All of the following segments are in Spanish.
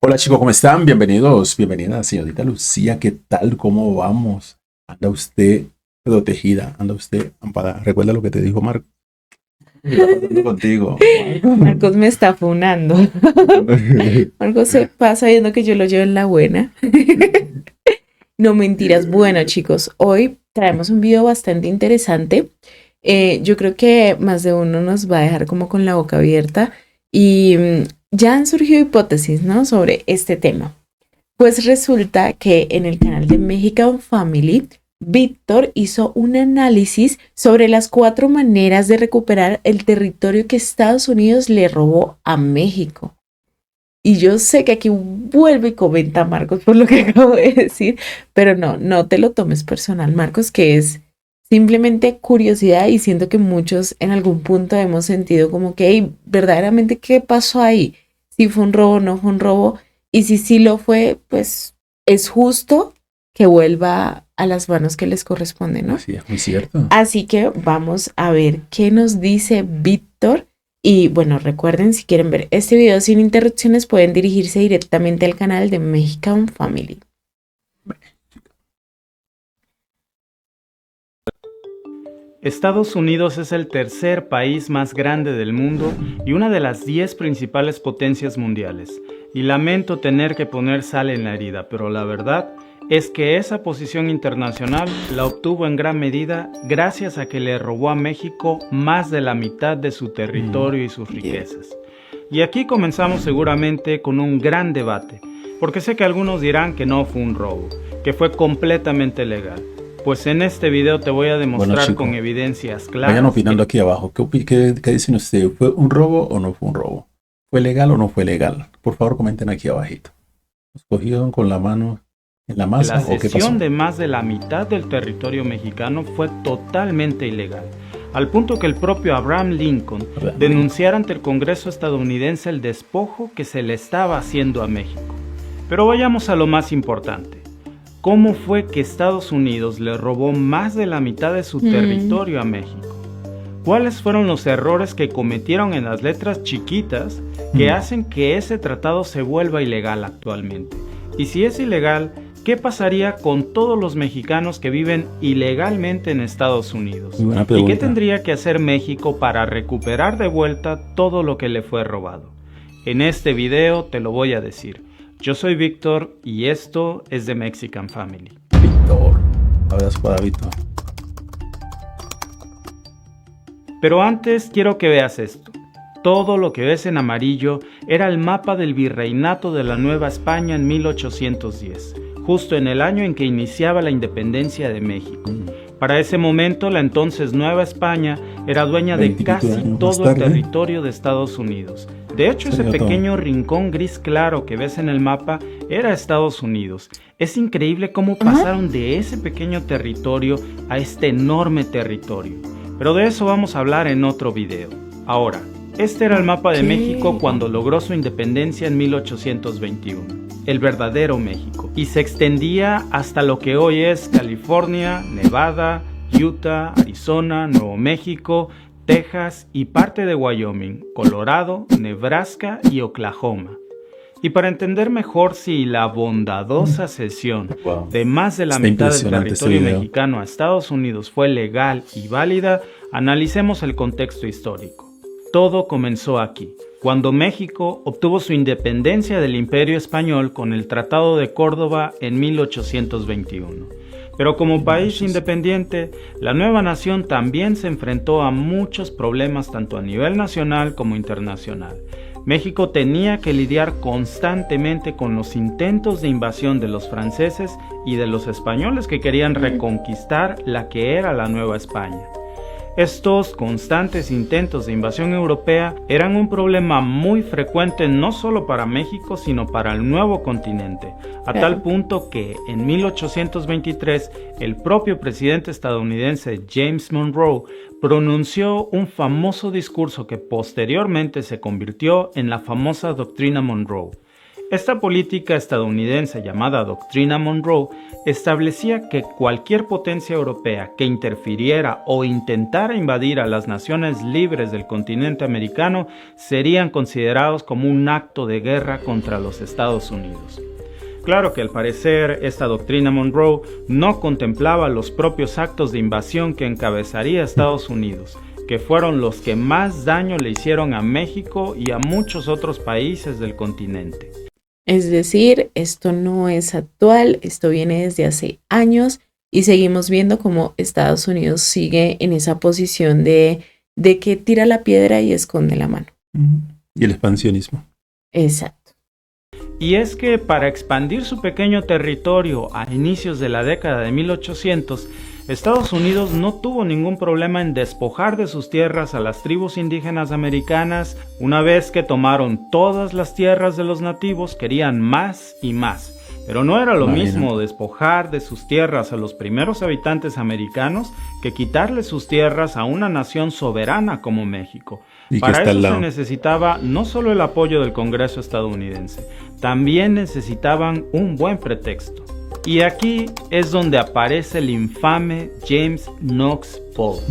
Hola chicos, ¿cómo están? Bienvenidos, bienvenida señorita Lucía, ¿qué tal? ¿Cómo vamos? ¿Anda usted protegida? ¿Anda usted amparada? ¿Recuerda lo que te dijo Marco? ¿Qué está pasando contigo, Marco? Marcos me está funando. Marcos se pasa viendo que yo lo llevo en la buena. No mentiras. Bueno, chicos, hoy traemos un video bastante interesante. Yo creo que más de uno nos va a dejar como con la boca abierta y ya han surgido hipótesis, ¿no? Sobre este tema. Pues resulta que en el canal de Mexican Family, Víctor hizo un análisis sobre las 4 maneras de recuperar el territorio que Estados Unidos le robó a México. Y yo sé que aquí vuelve y comenta Marcos por lo que acabo de decir, pero no te lo tomes personal, Marcos, que es simplemente curiosidad y siento que muchos en algún punto hemos sentido como que, "Ey, verdaderamente, ¿qué pasó ahí? Si fue un robo, no fue un robo, y si sí lo fue, pues es justo que vuelva a las manos que les corresponde, ¿no?" Sí, es muy cierto. Así que vamos a ver qué nos dice Víctor. Y bueno, recuerden, si quieren ver este video sin interrupciones, pueden dirigirse directamente al canal de Mexican Family. Estados Unidos es el tercer país más grande del mundo y una de las 10 principales potencias mundiales. Y lamento tener que poner sal en la herida, pero la verdad es que esa posición internacional la obtuvo en gran medida gracias a que le robó a México más de la mitad de su territorio y sus riquezas. Y aquí comenzamos seguramente con un gran debate, porque sé que algunos dirán que no fue un robo, que fue completamente legal. Pues en este video te voy a demostrar Bueno, chicos, con evidencias claras. vayan opinando aquí abajo. ¿Qué dicen ustedes? ¿Fue un robo o no fue un robo? ¿Fue legal o no fue legal? Por favor, comenten aquí abajito. ¿Los cogieron con la mano en la masa La o qué pasó? cesión de más de la mitad del territorio mexicano fue totalmente ilegal, al punto que el propio Abraham Lincoln denunciara ante el Congreso estadounidense el despojo que se le estaba haciendo a México. Pero vayamos a lo más importante. ¿Cómo fue que Estados Unidos le robó más de la mitad de su territorio a México? ¿Cuáles fueron los errores que cometieron en las letras chiquitas que hacen que ese tratado se vuelva ilegal actualmente? Y si es ilegal, ¿qué pasaría con todos los mexicanos que viven ilegalmente en Estados Unidos? Muy buena ¿Y pregunta. qué tendría que hacer México para recuperar de vuelta todo lo que le fue robado? En este video te lo voy a decir. Yo soy Víctor y esto es de Mexican Family. Víctor. Abrazo para Víctor. Pero antes quiero que veas esto. Todo lo que ves en amarillo era el mapa del virreinato de la Nueva España en 1810, justo en el año en que iniciaba la independencia de México. Para ese momento, la entonces Nueva España era dueña de casi todo el territorio de Estados Unidos. De hecho, ese pequeño rincón gris claro que ves en el mapa era Estados Unidos. Es increíble cómo pasaron de ese pequeño territorio a este enorme territorio. Pero de eso vamos a hablar en otro video. Ahora, este era el mapa de México cuando logró su independencia en 1821. El verdadero México. Y se extendía hasta lo que hoy es California, Nevada, Utah, Arizona, Nuevo México, Texas y parte de Wyoming, Colorado, Nebraska y Oklahoma. Y para entender mejor si la bondadosa cesión de más de la mitad del territorio mexicano a Estados Unidos fue legal y válida, analicemos el contexto histórico. Todo comenzó aquí, cuando México obtuvo su independencia del Imperio Español con el Tratado de Córdoba en 1821. Pero como país independiente, la nueva nación también se enfrentó a muchos problemas tanto a nivel nacional como internacional. México tenía que lidiar constantemente con los intentos de invasión de los franceses y de los españoles que querían reconquistar la que era la Nueva España. Estos constantes intentos de invasión europea eran un problema muy frecuente no solo para México, sino para el nuevo continente, a tal punto que en 1823 el propio presidente estadounidense James Monroe pronunció un famoso discurso que posteriormente se convirtió en la famosa Doctrina Monroe. Esta política estadounidense llamada Doctrina Monroe establecía que cualquier potencia europea que interfiriera o intentara invadir a las naciones libres del continente americano serían considerados como un acto de guerra contra los Estados Unidos. Claro que al parecer esta Doctrina Monroe no contemplaba los propios actos de invasión que encabezaría Estados Unidos, que fueron los que más daño le hicieron a México y a muchos otros países del continente. Es decir, esto no es actual, esto viene desde hace años y seguimos viendo cómo Estados Unidos sigue en esa posición de que tira la piedra y esconde la mano. Y el expansionismo. Exacto. Y es que para expandir su pequeño territorio a inicios de la década de 1800, Estados Unidos no tuvo ningún problema en despojar de sus tierras a las tribus indígenas americanas. Una vez que tomaron todas las tierras de los nativos, querían más y más. Pero no era lo mismo despojar de sus tierras a los primeros habitantes americanos que quitarle sus tierras a una nación soberana como México. Para eso se necesitaba no solo el apoyo del Congreso estadounidense, también necesitaban un buen pretexto. Y aquí es donde aparece el infame James Knox Polk,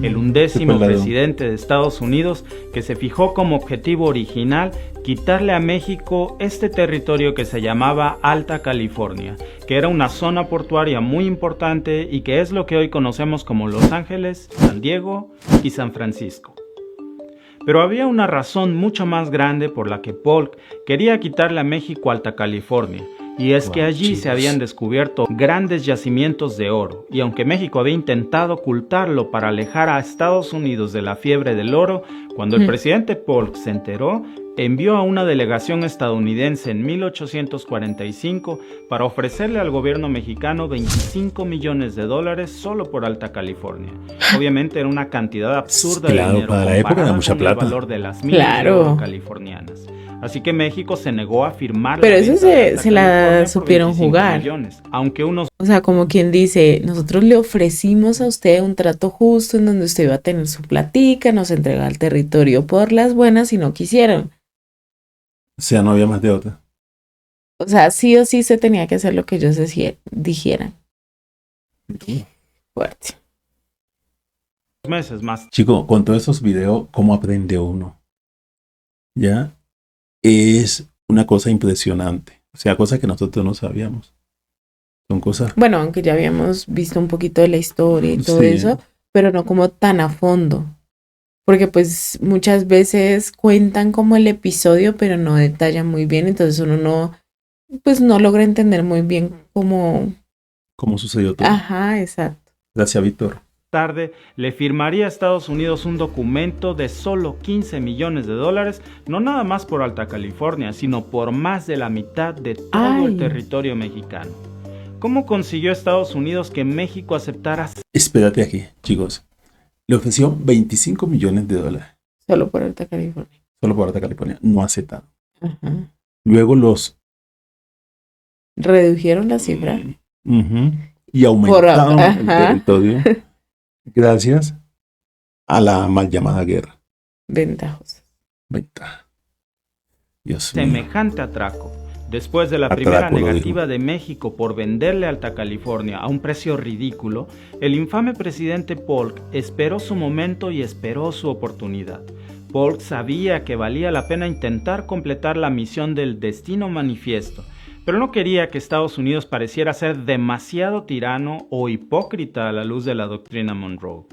el 11º presidente de Estados Unidos, que se fijó como objetivo original quitarle a México este territorio que se llamaba Alta California, que era una zona portuaria muy importante y que es lo que hoy conocemos como Los Ángeles, San Diego y San Francisco. Pero había una razón mucho más grande por la que Polk quería quitarle a México Alta California, y es que allí se habían descubierto grandes yacimientos de oro, y aunque México había intentado ocultarlo para alejar a Estados Unidos de la fiebre del oro, cuando el presidente Polk se enteró, envió a una delegación estadounidense en 1845 para ofrecerle al gobierno mexicano $25 millones solo por Alta California. Obviamente era una cantidad absurda de dinero para la época era mucha plata. El valor de las minas de oro californianas. Así que México se negó a firmar. Pero eso se la supieron jugar. Millones, aunque unos... O sea, como quien dice, nosotros le ofrecimos a usted un trato justo en donde usted iba a tener su platica, nos entrega el territorio por las buenas y no quisieron. O sea, no había más de otra. O sea, sí o sí se tenía que hacer lo que ellos dijeran. Fuerte. Meses más. Chico, con todos esos videos, ¿cómo aprende uno? ¿Ya? Es una cosa impresionante. O sea, cosas que nosotros no sabíamos. Son cosas... Bueno, aunque ya habíamos visto un poquito de la historia y todo eso, pero no como tan a fondo. Porque pues muchas veces cuentan como el episodio, pero no detallan muy bien. Entonces uno no logra entender muy bien cómo sucedió todo. Ajá, exacto. Gracias, Víctor. Tarde le firmaría a Estados Unidos un documento de solo $15 millones, no nada más por Alta California, sino por más de la mitad de todo el territorio mexicano. ¿Cómo consiguió Estados Unidos que México aceptara? Espérate aquí, chicos. Le ofreció $25 millones. Solo por Alta California. Solo por Alta California. No aceptaron. Ajá. Luego los... redujeron la cifra. Y aumentaron el territorio. Gracias a la mal llamada guerra. Ventajosa. Dios mío. Semejante atraco. Después de la primera negativa de México por venderle Alta California a un precio ridículo, el infame presidente Polk esperó su momento y esperó su oportunidad. Polk sabía que valía la pena intentar completar la misión del Destino Manifiesto, pero no quería que Estados Unidos pareciera ser demasiado tirano o hipócrita a la luz de la Doctrina Monroe.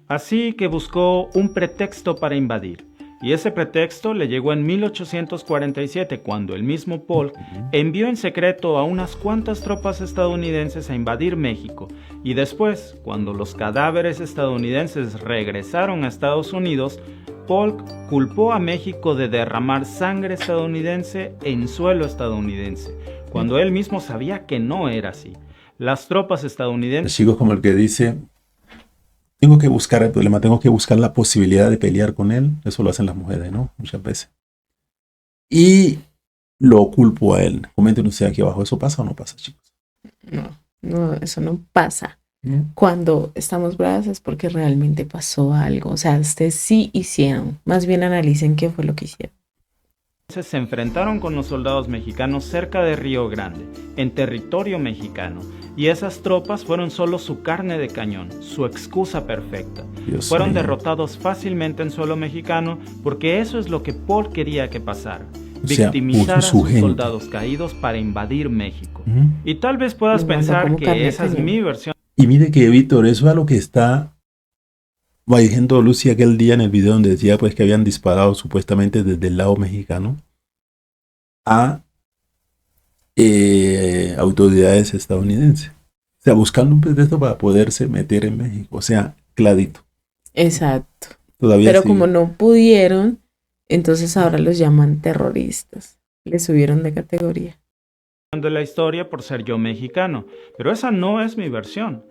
Así que buscó un pretexto para invadir, y ese pretexto le llegó en 1847, cuando el mismo Polk envió en secreto a unas cuantas tropas estadounidenses a invadir México, y después, cuando los cadáveres estadounidenses regresaron a Estados Unidos, Polk culpó a México de derramar sangre estadounidense en suelo estadounidense, cuando él mismo sabía que no era así. Las tropas estadounidenses... Chicos, como el que dice, tengo que buscar el problema, tengo que buscar la posibilidad de pelear con él. Eso lo hacen las mujeres, ¿no? Muchas veces. Y lo culpo a él. Comenten ustedes aquí abajo, ¿eso pasa o no pasa, chicos? No, eso no pasa. Cuando estamos bravas es porque realmente pasó algo. O sea, ustedes sí hicieron. Más bien analicen qué fue lo que hicieron. se enfrentaron con los soldados mexicanos cerca de Río Grande, en territorio mexicano, y esas tropas fueron solo su carne de cañón, su excusa perfecta. Fueron derrotados fácilmente en suelo mexicano porque eso es lo que Polk quería que pasara. Victimizar a sus soldados caídos para invadir México. Y tal vez puedas pensar que esa es mi versión. Y mire que, Víctor, eso es a lo que está diciendo Lucy aquel día en el video donde decía pues que habían disparado supuestamente desde el lado mexicano a autoridades estadounidenses. O sea, buscando un pretexto para poderse meter en México. O sea, clarito. Exacto. Todavía pero sigue. como no pudieron, entonces ahora los llaman terroristas. Le subieron de categoría. De la historia por ser yo mexicano, pero esa no es mi versión.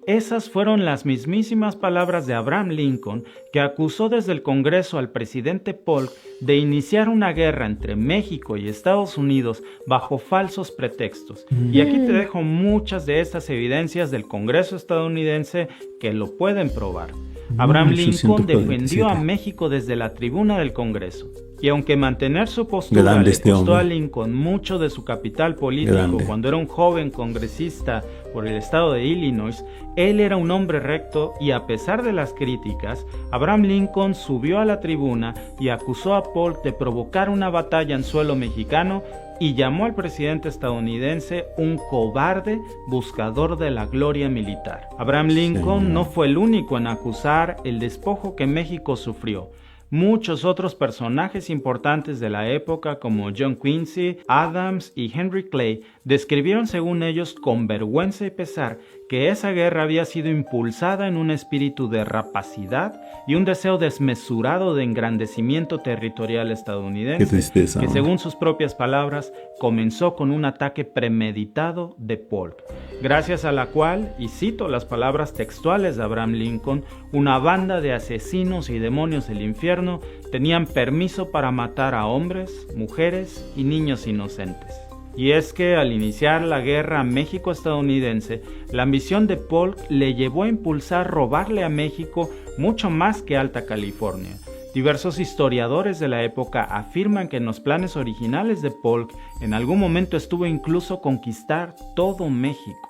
Esas fueron las mismísimas palabras de Abraham Lincoln, que acusó desde el Congreso al presidente Polk de iniciar una guerra entre México y Estados Unidos bajo falsos pretextos. Y aquí te dejo muchas de estas evidencias del Congreso estadounidense que lo pueden probar. Abraham Lincoln defendió a México desde la tribuna del Congreso. Y aunque mantener su postura le costó a Lincoln mucho de su capital político cuando era un joven congresista por el estado de Illinois, él era un hombre recto y a pesar de las críticas, Abraham Lincoln subió a la tribuna y acusó a Polk de provocar una batalla en suelo mexicano y llamó al presidente estadounidense un cobarde buscador de la gloria militar. Abraham Lincoln no fue el único en acusar el despojo que México sufrió. Muchos otros personajes importantes de la época como John Quincy, Adams y Henry Clay describieron según ellos con vergüenza y pesar que esa guerra había sido impulsada en un espíritu de rapacidad y un deseo desmesurado de engrandecimiento territorial estadounidense. Qué tristeza, que según sus propias palabras comenzó con un ataque premeditado de Polk, gracias a la cual, y cito las palabras textuales de Abraham Lincoln, una banda de asesinos y demonios del infierno tenían permiso para matar a hombres, mujeres y niños inocentes. Y es que al iniciar la guerra México-estadounidense, la ambición de Polk le llevó a impulsar robarle a México mucho más que Alta California. Diversos historiadores de la época afirman que en los planes originales de Polk en algún momento estuvo incluso conquistar todo México.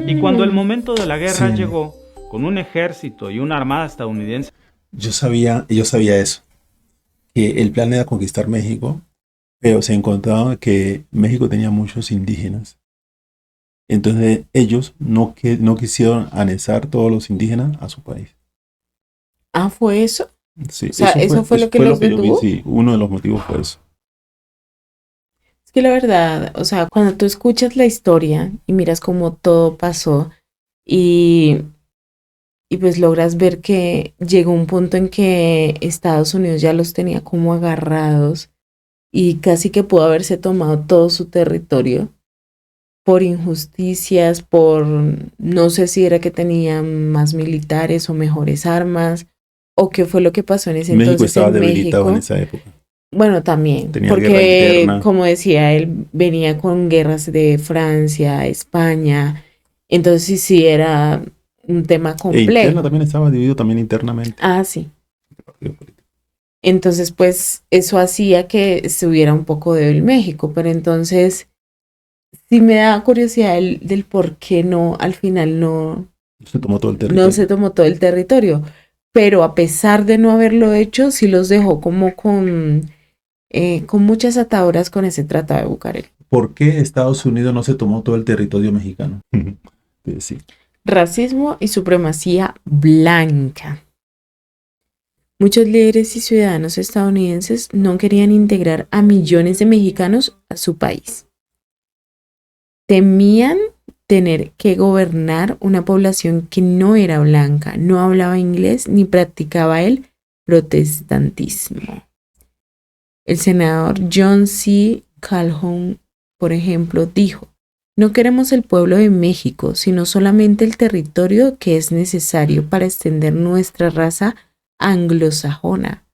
Y cuando el momento de la guerra llegó, con un ejército y una armada estadounidense... Yo sabía eso, que el plan era conquistar México, pero se encontraba que México tenía muchos indígenas. Entonces ellos no quisieron anexar todos los indígenas a su país. Ah, ¿fue eso? Sí, o sea, ¿eso fue lo que los detuvo? Sí, uno de los motivos fue eso. Es que la verdad, o sea, cuando tú escuchas la historia y miras cómo todo pasó y pues logras ver que llegó un punto en que Estados Unidos ya los tenía como agarrados y casi que pudo haberse tomado todo su territorio por injusticias, por no sé si era que tenían más militares o mejores armas, o qué fue lo que pasó en ese entonces. México estaba debilitado en esa época. Bueno, también, tenía porque como decía, él venía con guerras de Francia, España, entonces sí era un tema complejo. E interna también estaba dividido también internamente. Ah, sí. Entonces, pues, eso hacía que estuviera un poco débil México, pero entonces sí me da curiosidad del por qué no, al final no se tomó todo el territorio. No se tomó todo el territorio, pero a pesar de no haberlo hecho, sí los dejó como con muchas ataduras con ese tratado de Bucareli. ¿Por qué Estados Unidos no se tomó todo el territorio mexicano? Sí. Racismo y supremacía blanca. Muchos líderes y ciudadanos estadounidenses no querían integrar a millones de mexicanos a su país. Temían tener que gobernar una población que no era blanca, no hablaba inglés ni practicaba el protestantismo. El senador John C. Calhoun, por ejemplo, dijo: "No queremos el pueblo de México, sino solamente el territorio que es necesario para extender nuestra raza anglosajona".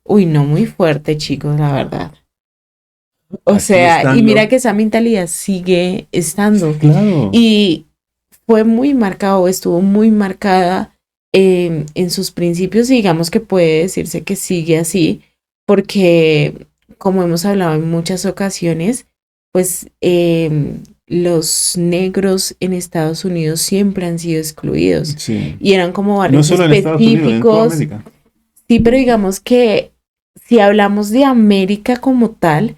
Uy, no, muy fuerte, chicos, la verdad. O sea, y mira que esa mentalidad sigue estando. Claro. Y fue muy marcado, estuvo muy marcada en sus principios, y digamos que puede decirse que sigue así, porque como hemos hablado en muchas ocasiones, pues los negros en Estados Unidos siempre han sido excluidos. Sí. Y eran como No barrios solo en Estados Unidos, en toda específicos. América. Sí, pero digamos que si hablamos de América como tal,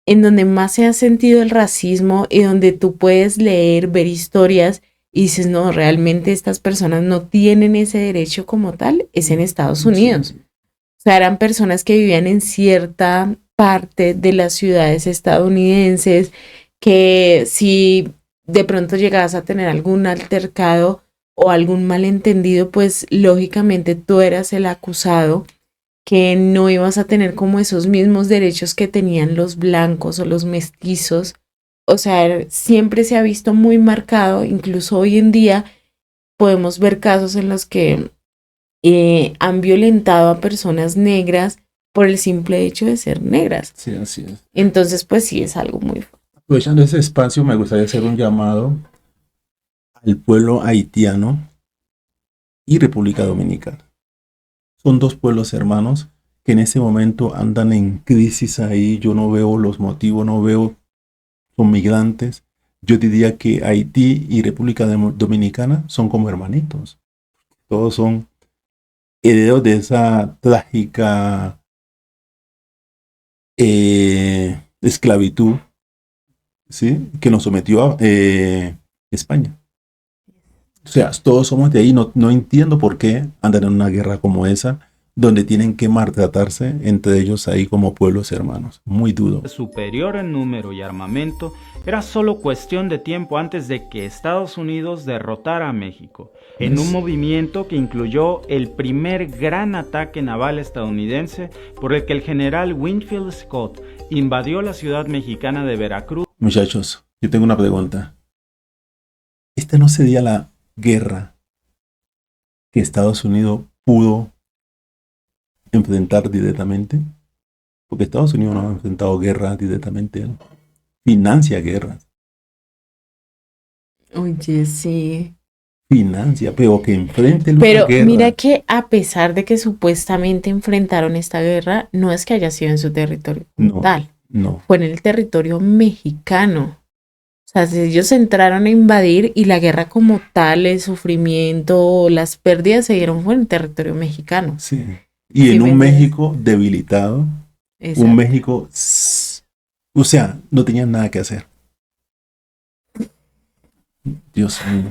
en donde más se ha sentido el racismo y donde tú puedes leer, ver historias y dices, no, realmente estas personas no tienen ese derecho como tal, es en Estados Unidos. Sí. O sea, eran personas que vivían en cierta parte de las ciudades estadounidenses, que si de pronto llegabas a tener algún altercado o algún malentendido, pues lógicamente tú eras el acusado, que no ibas a tener como esos mismos derechos que tenían los blancos o los mestizos. O sea, siempre se ha visto muy marcado, incluso hoy en día podemos ver casos en los que han violentado a personas negras por el simple hecho de ser negras. Sí, así es. Entonces, pues sí, es algo muy fuerte. Aprovechando ese espacio, me gustaría hacer un llamado al pueblo haitiano y República Dominicana. Son dos pueblos hermanos que en este momento andan en crisis ahí. Yo no veo los motivos, no veo, son migrantes. Yo diría que Haití y República Dominicana son como hermanitos. Todos son herederos de esa trágica esclavitud, ¿sí? Que nos sometió a España. O sea, todos somos de ahí. No entiendo por qué andan en una guerra como esa, donde tienen que maltratarse entre ellos ahí como pueblos hermanos. Muy duro. Superior en número y armamento, era solo cuestión de tiempo antes de que Estados Unidos derrotara a México, en un movimiento que incluyó el primer gran ataque naval estadounidense por el que el general Winfield Scott invadió la ciudad mexicana de Veracruz. Muchachos, yo tengo una pregunta. ¿Esta no sería la guerra que Estados Unidos pudo enfrentar directamente? Porque Estados Unidos no ha enfrentado guerras directamente, ¿no? Financia guerras. Oye, sí. Financia, pero que enfrente la Pero guerra. mira que a pesar de que supuestamente enfrentaron esta guerra, no es que haya sido en su territorio No, tal, no. fue en el territorio mexicano. O sea, ellos entraron a invadir y la guerra como tal, el sufrimiento, las pérdidas se dieron fue en el territorio mexicano. Sí. Y Sí, en ¿me un entiendes? México debilitado, Exacto. un México, o sea, no tenían nada que hacer. Dios mío.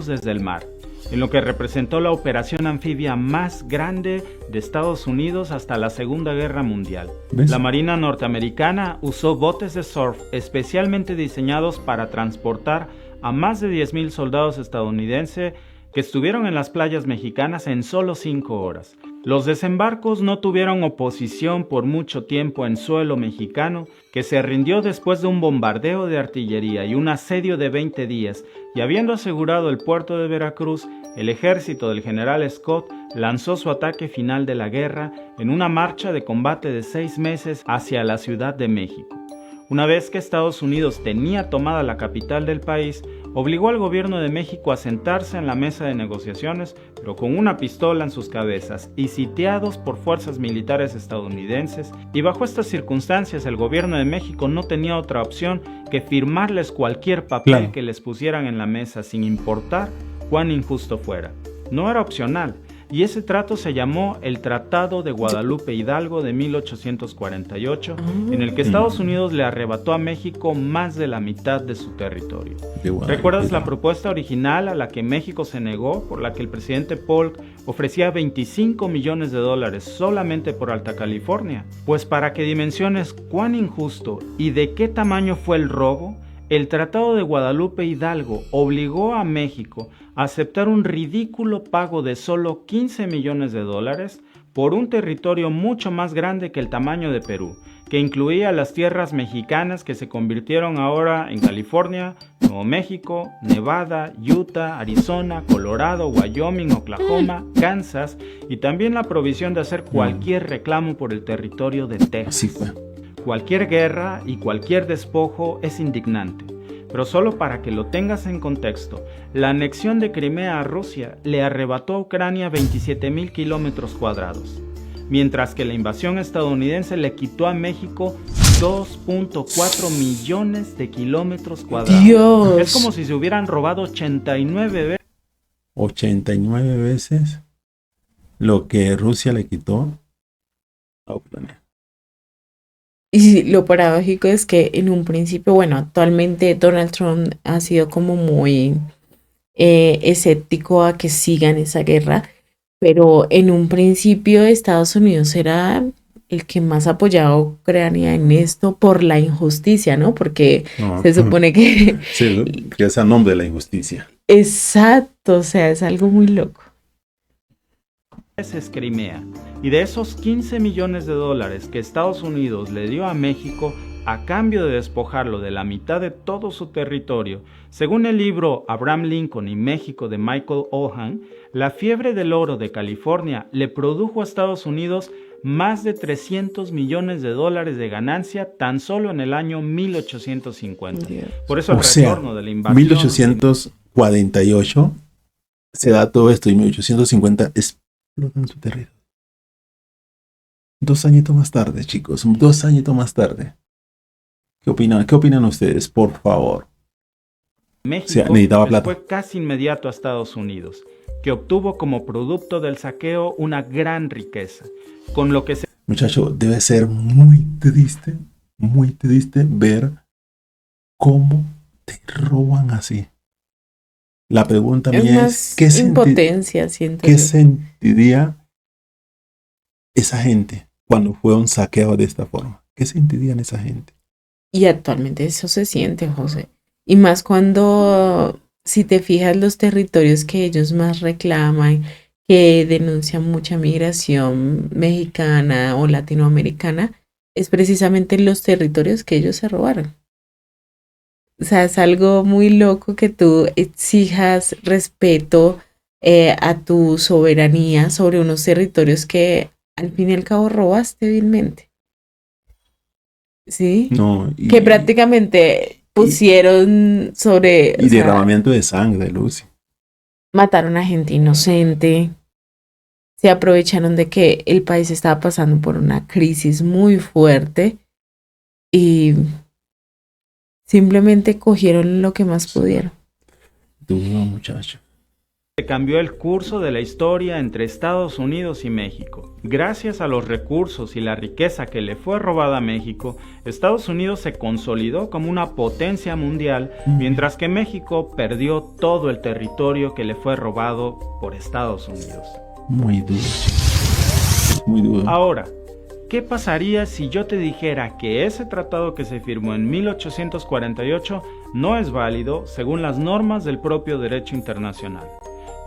Desde el mar, en lo que representó la operación anfibia más grande de Estados Unidos hasta la Segunda Guerra Mundial. ¿Ves? La Marina norteamericana usó botes de surf especialmente diseñados para transportar a más de 10,000 soldados estadounidenses que estuvieron en las playas mexicanas en solo 5 horas. Los desembarcos no tuvieron oposición por mucho tiempo en suelo mexicano, que se rindió después de un bombardeo de artillería y un asedio de 20 días, y habiendo asegurado el puerto de Veracruz, el ejército del general Scott lanzó su ataque final de la guerra en una marcha de combate de 6 meses hacia la Ciudad de México. Una vez que Estados Unidos tenía tomada la capital del país, obligó al gobierno de México a sentarse en la mesa de negociaciones, pero con una pistola en sus cabezas y sitiados por fuerzas militares estadounidenses, y bajo estas circunstancias el gobierno de México no tenía otra opción que firmarles cualquier papel Claro. que les pusieran en la mesa sin importar cuán injusto fuera. No era opcional, y ese trato se llamó el Tratado de Guadalupe Hidalgo de 1848, en el que Estados Unidos le arrebató a México más de la mitad de su territorio. ¿Recuerdas la propuesta original a la que México se negó, por la que el presidente Polk ofrecía $25 millones solamente por Alta California? Pues para que dimensiones cuán injusto y de qué tamaño fue el robo, el Tratado de Guadalupe Hidalgo obligó a México a aceptar un ridículo pago de solo $15 millones por un territorio mucho más grande que el tamaño de Perú, que incluía las tierras mexicanas que se convirtieron ahora en California, Nuevo México, Nevada, Utah, Arizona, Colorado, Wyoming, Oklahoma, Kansas, y también la provisión de hacer cualquier reclamo por el territorio de Texas. Así fue. Cualquier guerra y cualquier despojo es indignante, pero solo para que lo tengas en contexto, la anexión de Crimea a Rusia le arrebató a Ucrania 27,000 kilómetros cuadrados, mientras que la invasión estadounidense le quitó a México 2.4 millones de kilómetros cuadrados. Dios. Es como si se hubieran robado 89 veces. 89 veces lo que Rusia le quitó a Ucrania. Y lo paradójico es que en un principio, bueno, actualmente Donald Trump ha sido como muy escéptico a que sigan esa guerra, pero en un principio Estados Unidos era el que más apoyaba a Ucrania en esto por la injusticia, ¿no? Porque No. se supone que... Sí, que es a nombre de la injusticia. Exacto, o sea, es algo muy loco. Es Crimea, y de esos 15 millones de dólares que Estados Unidos le dio a México a cambio de despojarlo de la mitad de todo su territorio, según el libro Abraham Lincoln y México de Michael Ohan, la fiebre del oro de California le produjo a Estados Unidos más de 300 millones de dólares de ganancia tan solo en el año 1850. Dios. Por eso el O sea, retorno de la invasión... 1848 se da todo esto y 1850 explotan su territorio. 2 añitos más tarde, chicos, 2 añitos más tarde. ¿Qué opinan ustedes, por favor? México O sea, necesitaba plata. fue casi inmediato a Estados Unidos, que obtuvo como producto del saqueo una gran riqueza, con lo que se... Muchacho, debe ser muy triste ver cómo te roban así. La pregunta Es mía más es, impotencia, siento ¿qué yo. sentiría esa gente cuando fue un saqueo de esta forma? ¿Qué sentirían esa gente? Y actualmente eso se siente, José. Y más cuando, si te fijas, los territorios que ellos más reclaman, que denuncian mucha migración mexicana o latinoamericana, es precisamente los territorios que ellos se robaron. O sea, es algo muy loco que tú exijas respeto a tu soberanía sobre unos territorios que al fin y al cabo robaste vilmente. ¿Sí? No, Que prácticamente pusieron sobre... y o sea, derramamiento de sangre, Lucy. mataron a gente inocente, se aprovecharon de que el país estaba pasando por una crisis muy fuerte y simplemente cogieron lo que más pudieron. Duro, muchacho. cambió el curso de la historia entre Estados Unidos y México. Gracias a los recursos y la riqueza que le fue robada a México, Estados Unidos se consolidó como una potencia mundial, mientras que México perdió todo el territorio que le fue robado por Estados Unidos. Muy duro, chico. Muy duro. Ahora, ¿qué pasaría si yo te dijera que ese tratado que se firmó en 1848 no es válido según las normas del propio derecho internacional?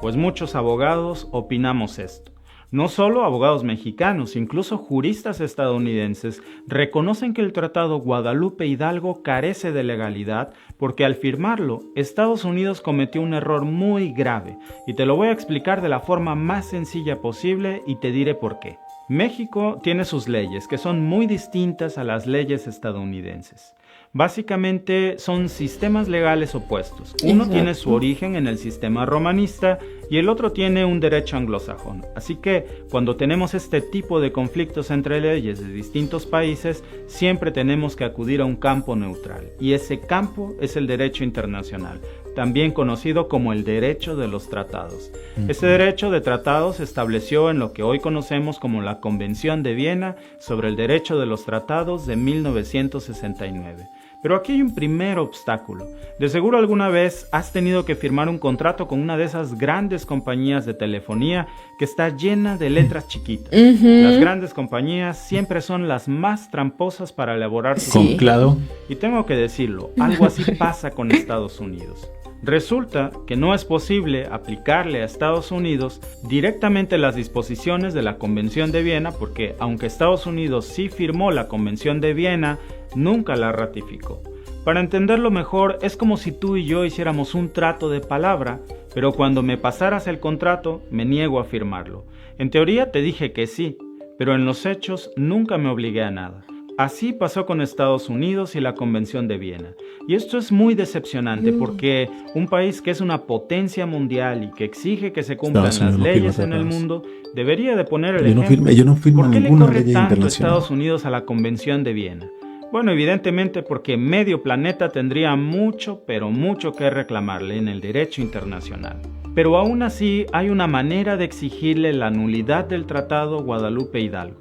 Pues muchos abogados opinamos esto. No solo abogados mexicanos, incluso juristas estadounidenses reconocen que el Tratado Guadalupe Hidalgo carece de legalidad porque al firmarlo, Estados Unidos cometió un error muy grave, y te lo voy a explicar de la forma más sencilla posible y te diré por qué. México tiene sus leyes que son muy distintas a las leyes estadounidenses. Básicamente son sistemas legales opuestos. Uno Exacto. tiene su origen en el sistema romanista y el otro tiene un derecho anglosajón. Así que cuando tenemos este tipo de conflictos entre leyes de distintos países, siempre tenemos que acudir a un campo neutral. Y ese campo es el derecho internacional, también conocido como el derecho de los tratados. Este derecho de tratados se estableció en lo que hoy conocemos como la Convención de Viena sobre el derecho de los tratados de 1969. Pero aquí hay un primer obstáculo. De seguro alguna vez has tenido que firmar un contrato con una de esas grandes compañías de telefonía que está llena de letras chiquitas. Las grandes compañías siempre son las más tramposas para elaborar sus Sí. Con claro. Y tengo que decirlo, algo así pasa con Estados Unidos. Resulta que no es posible aplicarle a Estados Unidos directamente las disposiciones de la Convención de Viena porque, aunque Estados Unidos sí firmó la Convención de Viena, nunca la ratificó. Para entenderlo mejor, es como si tú y yo hiciéramos un trato de palabra, pero cuando me pasaras el contrato, me niego a firmarlo. En teoría te dije que sí, pero en los hechos nunca me obligué a nada. Así pasó con Estados Unidos y la Convención de Viena. Y esto es muy decepcionante porque un país que es una potencia mundial y que exige que se cumplan las leyes en el mundo, debería de poner el ejemplo. Ellos no firman ¿Por qué le ninguna corre ley tanto internacional. Estados Unidos a la Convención de Viena? Bueno, evidentemente porque medio planeta tendría mucho, pero mucho que reclamarle en el derecho internacional. Pero aún así hay una manera de exigirle la nulidad del Tratado Guadalupe Hidalgo.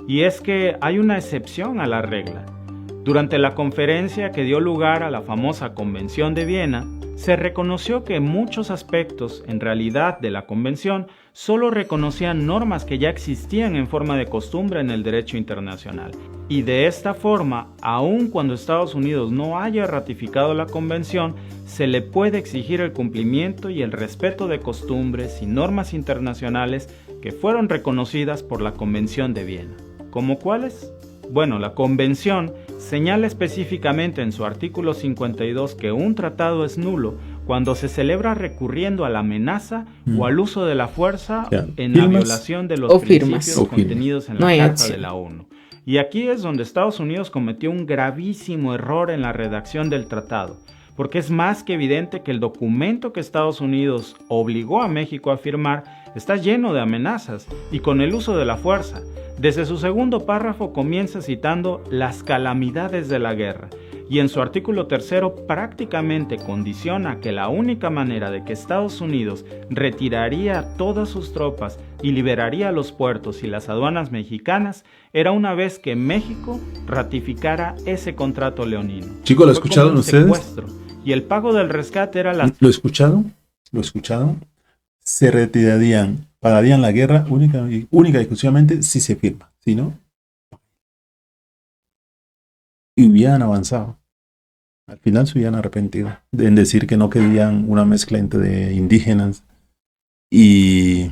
Y es que hay una excepción a la regla. Durante la conferencia que dio lugar a la famosa Convención de Viena, se reconoció que muchos aspectos, en realidad, de la Convención solo reconocían normas que ya existían en forma de costumbre en el derecho internacional. Y de esta forma, aun cuando Estados Unidos no haya ratificado la Convención, se le puede exigir el cumplimiento y el respeto de costumbres y normas internacionales que fueron reconocidas por la Convención de Viena. ¿Cómo cuáles? Bueno, la Convención señala específicamente en su artículo 52 que un tratado es nulo cuando se celebra recurriendo a la amenaza o al uso de la fuerza en la violación de los principios contenidos en la Carta de la ONU. Y aquí es donde Estados Unidos cometió un gravísimo error en la redacción del tratado, porque es más que evidente que el documento que Estados Unidos obligó a México a firmar está lleno de amenazas y con el uso de la fuerza. Desde su segundo párrafo comienza citando las calamidades de la guerra y en su artículo 3 prácticamente condiciona que la única manera de que Estados Unidos retiraría todas sus tropas y liberaría los puertos y las aduanas mexicanas era una vez que México ratificara ese contrato leonino. Chicos, ¿lo escucharon ustedes? Y el pago del rescate era la... ¿Lo escucharon? Se retirarían, pararían la guerra única y exclusivamente si se firma. Si no, y hubieran avanzado. Al final se hubieran arrepentido en decir que no querían una mezcla entre indígenas y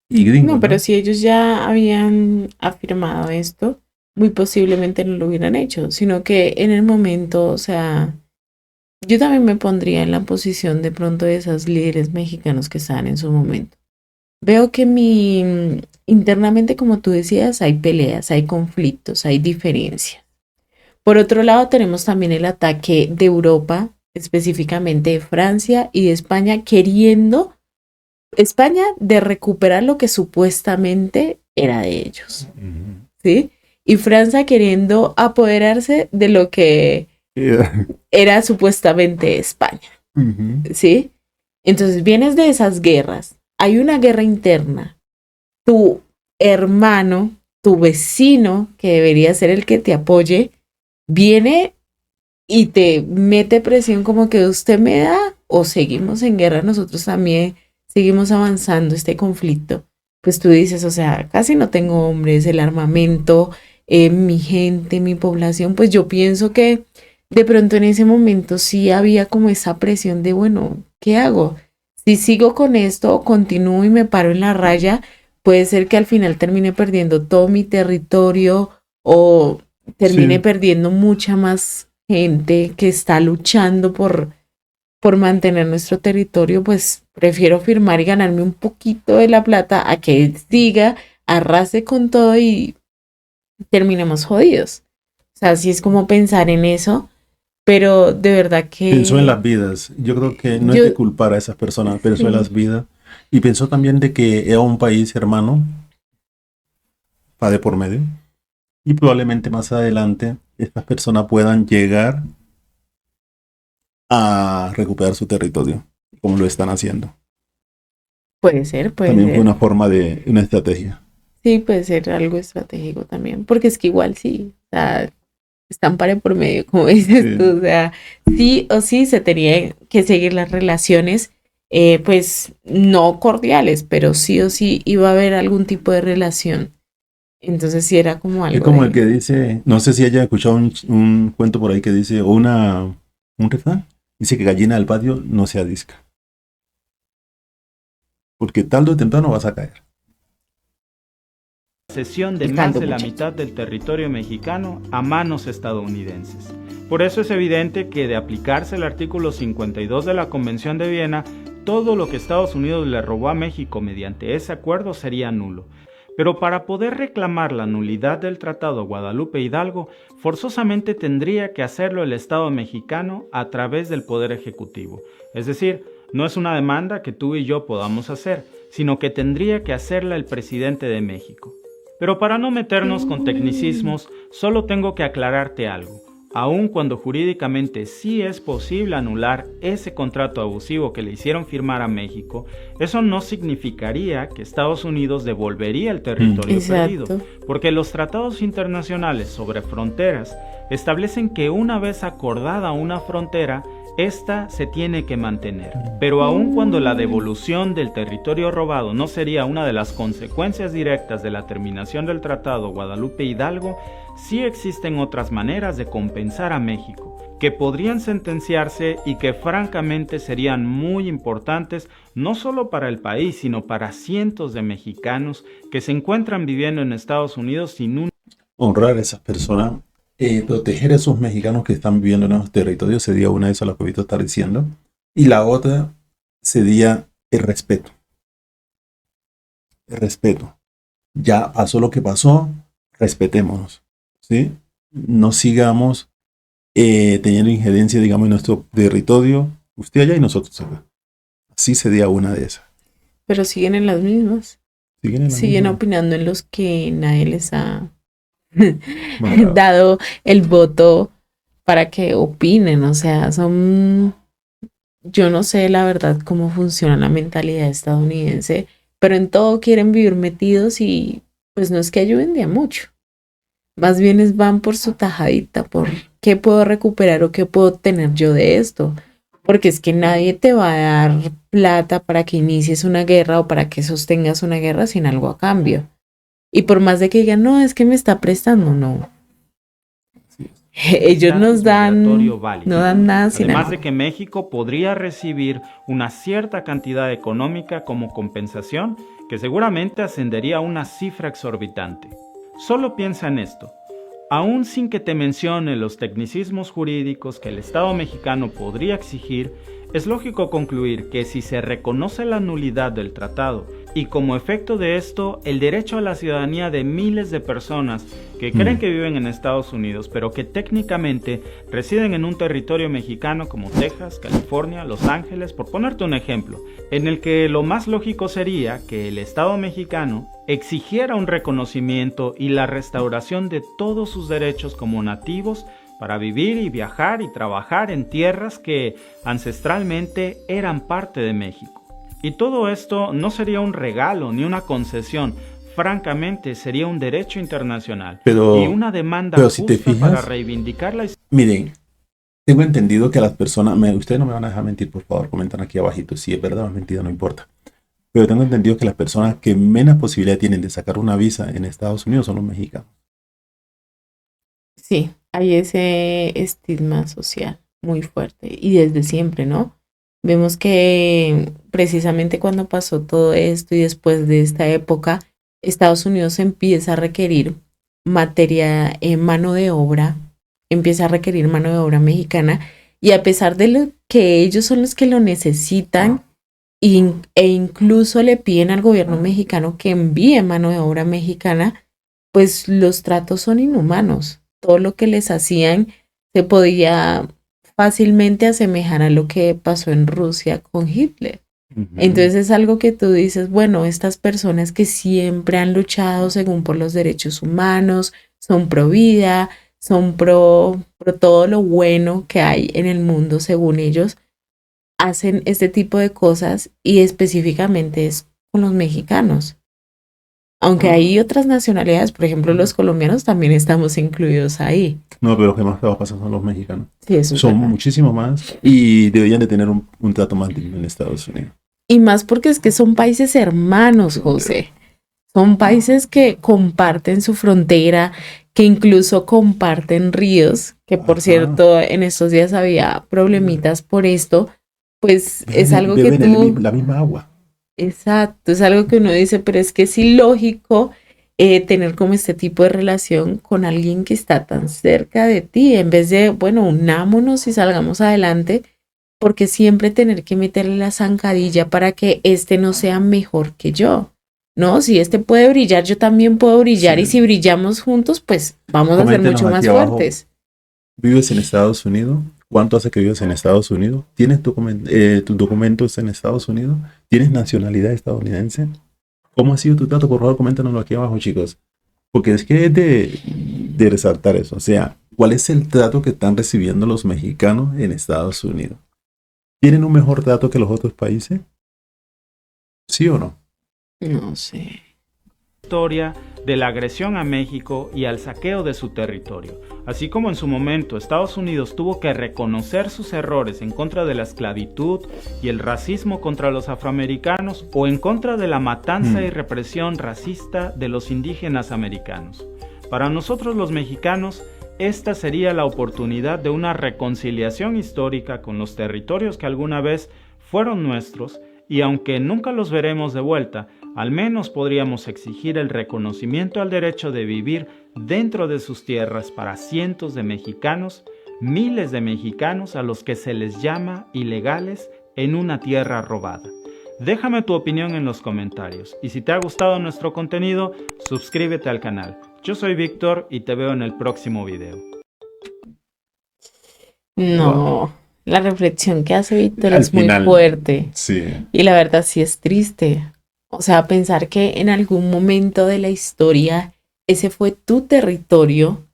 gringos. No, pero si ellos ya habían afirmado esto, muy posiblemente no lo hubieran hecho, sino que en el momento, o sea, yo también me pondría en la posición de pronto de esos líderes mexicanos que estaban en su momento. Veo que internamente, como tú decías, hay peleas, hay conflictos, hay diferencias. Por otro lado, tenemos también el ataque de Europa, específicamente de Francia y de España, queriendo España de recuperar lo que supuestamente era de ellos, ¿sí? Y Francia queriendo apoderarse de lo que era supuestamente España, ¿sí? Entonces vienes de esas guerras, hay una guerra interna, tu hermano, tu vecino, que debería ser el que te apoye, viene y te mete presión como que usted me da o seguimos en guerra, nosotros también seguimos avanzando este conflicto. Pues tú dices, o sea, casi no tengo hombres, el armamento, mi gente, mi población, pues yo pienso que de pronto en ese momento sí había como esa presión de, bueno, ¿qué hago? Si sigo con esto, continúo y me paro en la raya, puede ser que al final termine perdiendo todo mi territorio o termine perdiendo mucha más gente que está luchando por mantener nuestro territorio, pues prefiero firmar y ganarme un poquito de la plata a que él siga, arrase con todo y terminemos jodidos. O sea, sí es como pensar en eso, pero de verdad que... Pensó en las vidas. Yo creo que no hay que culpar a esas personas, pensó en las vidas. Y pensó también de que era un país hermano, va de por medio. Y probablemente más adelante estas personas puedan llegar a recuperar su territorio, como lo están haciendo. Puede ser. También fue una forma de una estrategia. Sí, puede ser algo estratégico también, porque es que igual sí, o sea, están por medio, como dices tú, o sea, sí o sí se tenía que seguir las relaciones, pues no cordiales, pero sí o sí iba a haber algún tipo de relación. Entonces sí era como algo. Es como el que dice, no sé si haya escuchado un cuento por ahí que dice, o un refrán, dice que gallina del patio no se adisca. Porque tarde o temprano vas a caer. Cesión de más de la mitad del territorio mexicano a manos estadounidenses. Por eso es evidente que de aplicarse el artículo 52 de la Convención de Viena, todo lo que Estados Unidos le robó a México mediante ese acuerdo sería nulo. Pero para poder reclamar la nulidad del Tratado Guadalupe Hidalgo, forzosamente tendría que hacerlo el Estado mexicano a través del Poder Ejecutivo. Es decir, no es una demanda que tú y yo podamos hacer, sino que tendría que hacerla el presidente de México. Pero para no meternos con tecnicismos, solo tengo que aclararte algo. Aun cuando jurídicamente sí es posible anular ese contrato abusivo que le hicieron firmar a México, eso no significaría que Estados Unidos devolvería el territorio perdido, porque los tratados internacionales sobre fronteras establecen que una vez acordada una frontera, esta se tiene que mantener. Pero aun cuando la devolución del territorio robado no sería una de las consecuencias directas de la terminación del Tratado Guadalupe Hidalgo, sí existen otras maneras de compensar a México, que podrían sentenciarse y que francamente serían muy importantes no solo para el país, sino para cientos de mexicanos que se encuentran viviendo en Estados Unidos sin un... Honrar a esas personas, proteger a esos mexicanos que están viviendo en los territorios sería una de esas, lo que Vito está diciendo. Y la otra sería el respeto. El respeto. Ya pasó lo que pasó, respetémonos. ¿Sí? No sigamos teniendo injerencia, digamos, en nuestro territorio, usted allá y nosotros acá. Así sería una de esas. Pero siguen en las mismas. Siguen opinando en los que nadie les ha dado el voto para que opinen. O sea, yo no sé la verdad cómo funciona la mentalidad estadounidense, pero en todo quieren vivir metidos y pues no es que ayuden de a mucho. Más bien van por su tajadita, por qué puedo recuperar o qué puedo tener yo de esto. Porque es que nadie te va a dar plata para que inicies una guerra o para que sostengas una guerra sin algo a cambio. Y por más de que digan, no, es que me está prestando, no. Ellos nos dan, no dan nada sin Además de que México podría recibir una cierta cantidad económica como compensación que seguramente ascendería a una cifra exorbitante. Solo piensa en esto. Aún sin que te mencione los tecnicismos jurídicos que el Estado mexicano podría exigir, es lógico concluir que si se reconoce la nulidad del tratado y como efecto de esto el derecho a la ciudadanía de miles de personas que creen que viven en Estados Unidos pero que técnicamente residen en un territorio mexicano como Texas, California, Los Ángeles, por ponerte un ejemplo, en el que lo más lógico sería que el Estado mexicano exigiera un reconocimiento y la restauración de todos sus derechos como nativos para vivir y viajar y trabajar en tierras que ancestralmente eran parte de México. Y todo esto no sería un regalo ni una concesión, francamente sería un derecho internacional y una demanda justa si te fijas, para reivindicar la... Miren, tengo entendido que las personas, ustedes no me van a dejar mentir, por favor, comentan aquí abajito, si es verdad o es mentira, no importa. Pero tengo entendido que las personas que menos posibilidad tienen de sacar una visa en Estados Unidos son los mexicanos. Sí, hay ese estigma social muy fuerte y desde siempre, ¿no? Vemos que precisamente cuando pasó todo esto y después de esta época, Estados Unidos empieza a requerir mano de obra, empieza a requerir mano de obra mexicana y a pesar de lo que ellos son los que lo necesitan e incluso le piden al gobierno mexicano que envíe mano de obra mexicana, pues los tratos son inhumanos. Todo lo que les hacían se podía fácilmente asemejar a lo que pasó en Rusia con Hitler. Entonces es algo que tú dices, bueno, estas personas que siempre han luchado según por los derechos humanos, son pro vida, son pro todo lo bueno que hay en el mundo según ellos, hacen este tipo de cosas y específicamente es con los mexicanos. Aunque hay otras nacionalidades, por ejemplo, los colombianos también estamos incluidos ahí. No, pero los que más pasan son los mexicanos. Sí, eso son muchísimo más y deberían de tener un trato más digno en Estados Unidos. Y más porque es que son países hermanos, José. Son países que comparten su frontera, que incluso comparten ríos, que por cierto en estos días había problemitas por esto, pues es algo que tú... la misma agua. Exacto, es algo que uno dice, pero es que es ilógico tener como este tipo de relación con alguien que está tan cerca de ti, en vez de, bueno, unámonos y salgamos adelante, porque siempre tener que meterle la zancadilla para que este no sea mejor que yo. no, si este puede brillar, yo también puedo brillar, Sí. y si brillamos juntos, pues vamos a ser Coméntenos mucho más aquí abajo. fuertes. ¿Vives en Estados Unidos? ¿Cuánto hace que vives en Estados Unidos? ¿Tienes tus documentos en Estados Unidos? ¿Tienes nacionalidad estadounidense? ¿Cómo ha sido tu trato? Por favor, coméntanoslo aquí abajo, chicos. Porque es que es de resaltar eso. O sea, ¿cuál es el trato que están recibiendo los mexicanos en Estados Unidos? ¿Tienen un mejor trato que los otros países? ¿Sí o no? No sé. Historia de la agresión a México y al saqueo de su territorio. Así como en su momento Estados Unidos tuvo que reconocer sus errores en contra de la esclavitud y el racismo contra los afroamericanos, o en contra de la matanza y represión racista de los indígenas americanos. Para nosotros los mexicanos, esta sería la oportunidad de una reconciliación histórica con los territorios que alguna vez fueron nuestros, y aunque nunca los veremos de vuelta, al menos podríamos exigir el reconocimiento al derecho de vivir dentro de sus tierras para cientos de mexicanos, miles de mexicanos a los que se les llama ilegales en una tierra robada. Déjame tu opinión en los comentarios, y si te ha gustado nuestro contenido, suscríbete al canal. Yo soy Víctor y te veo en el próximo video. No, la reflexión que hace Víctor Al es muy final, fuerte, sí. y la verdad sí es triste. O sea, pensar que en algún momento de la historia ese fue tu territorio,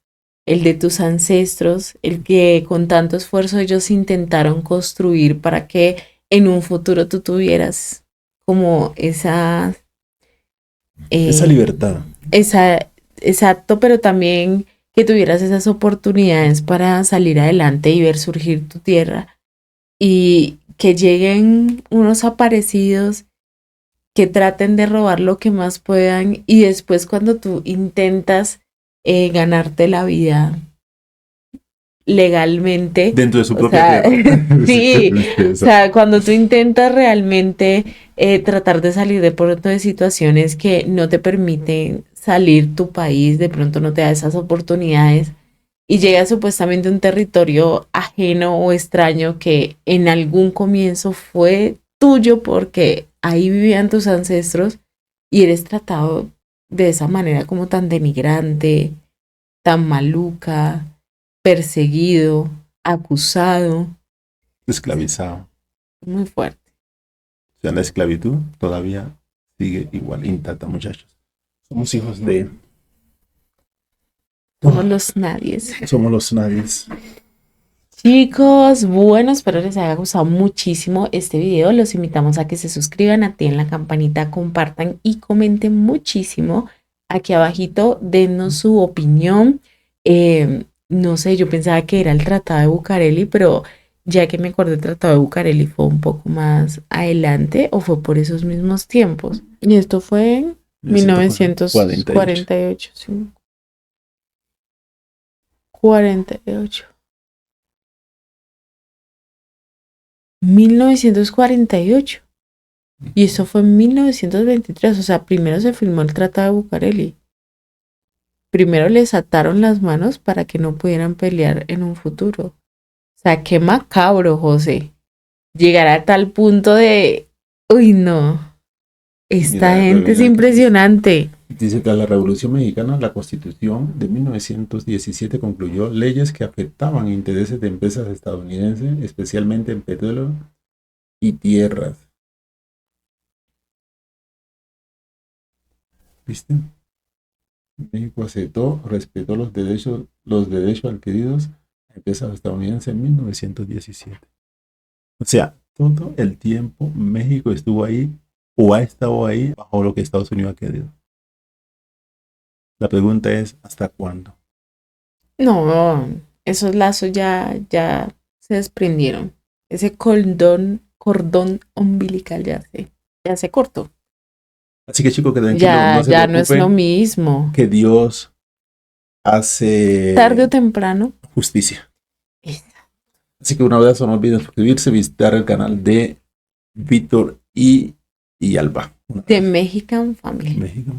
el de tus ancestros, el que con tanto esfuerzo ellos intentaron construir para que en un futuro tú tuvieras como Esa eh, libertad. exacto, pero también que tuvieras esas oportunidades para salir adelante y ver surgir tu tierra, y que lleguen unos aparecidos que traten de robar lo que más puedan, y después cuando tú intentas ganarte la vida legalmente, Dentro de su o propia sea, tierra. sí, Qué o tristeza. sea, cuando tú intentas realmente tratar de salir de pronto de situaciones que no te permiten salir, tu país de pronto no te da esas oportunidades, y llegas supuestamente a un territorio ajeno o extraño que en algún comienzo fue tuyo porque ahí vivían tus ancestros, y eres tratado de esa manera como tan denigrante, tan maluca, perseguido, acusado, Esclavizado. muy fuerte. O sea, la esclavitud todavía sigue igual intacta, muchachos. Somos hijos de... Somos los nadies. Somos los nadies. Chicos, bueno, espero les haya gustado muchísimo este video. Los invitamos a que se suscriban, activen la campanita, compartan y comenten muchísimo. Aquí abajito, denos su opinión. No sé, yo pensaba que era el Tratado de Bucareli, pero ya que me acordé, el Tratado de Bucareli fue un poco más adelante, o fue por esos mismos tiempos. Y esto fue en 1948, sí. 48. 1948. Y eso fue en 1923. O sea, primero se firmó el Tratado de Bucareli. Primero les ataron las manos para que no pudieran pelear en un futuro. O sea, qué macabro, José. Llegar a tal punto de... Uy, no. Esta Mira, gente es mira, impresionante. dice que a la Revolución Mexicana, la Constitución de 1917 concluyó leyes que afectaban intereses de empresas estadounidenses, especialmente en petróleo y tierras. ¿Viste? México aceptó, respetó los derechos adquiridos a empresas estadounidenses en 1917. O sea, todo el tiempo México estuvo ahí o ha estado ahí bajo lo que Estados Unidos ha querido. La pregunta es, ¿hasta cuándo? No, esos lazos ya se desprendieron. Ese cordón umbilical ya se cortó. Así que chicos, que tranquilo, Ya, no se ya no es lo preocupen, mismo. que Dios hace Tarde o temprano. justicia. Así que un abrazo, no olviden suscribirse, visitar el canal de Víctor y Alba. The Mexican Family. México.